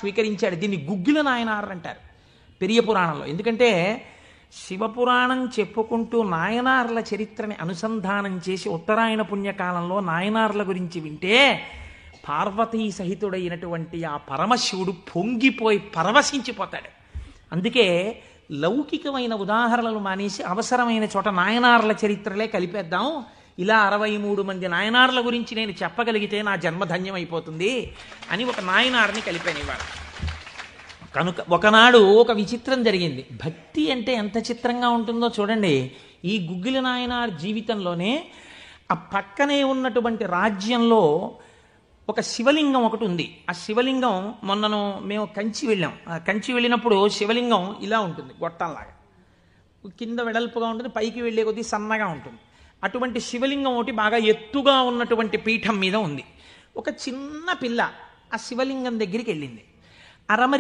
స్వీకరించాడు. దీన్ని గుగ్గిల నాయనార్ అంటారు పెరియ పురాణంలో. ఎందుకంటే శివపురాణం చెప్పుకుంటూ నాయనార్ల చరిత్రని అనుసంధానం చేసి ఉత్తరాయణ పుణ్యకాలంలో నాయనార్ల గురించి వింటే పార్వతీ సహితుడైనటువంటి ఆ పరమశివుడు పొంగిపోయి పరవశించిపోతాడు. అందుకే లౌకికమైన ఉదాహరణలు మానేసి అవసరమైన చోట నాయనార్ల చరిత్రలే కలిపేద్దాం. ఇలా 63 మంది నాయనార్ల గురించి నేను చెప్పగలిగితే నా జన్మధన్యం అయిపోతుంది అని ఒక నాయనార్ని కలిపాను ఇవాళ. కనుక ఒకనాడు ఒక విచిత్రం జరిగింది. భక్తి అంటే ఎంత చిత్రంగా ఉంటుందో చూడండి. ఈ గుగ్గిల నాయనార్ జీవితంలోనే ఆ పక్కనే ఉన్నటువంటి రాజ్యంలో ఒక శివలింగం ఒకటి ఉంది. ఆ శివలింగం మొన్నను మేము కంచి వెళ్ళాం. ఆ కంచి వెళ్ళినప్పుడు శివలింగం ఇలా ఉంటుంది, గొట్టంలాగా కింద వెడల్పుగా ఉంటుంది, పైకి వెళ్ళే కొద్దీ సన్నగా ఉంటుంది. అటువంటి శివలింగం ఒకటి బాగా ఎత్తుగా ఉన్నటువంటి పీఠం మీద ఉంది. ఒక చిన్న పిల్ల ఆ శివలింగం దగ్గరికి వెళ్ళింది. అరమరి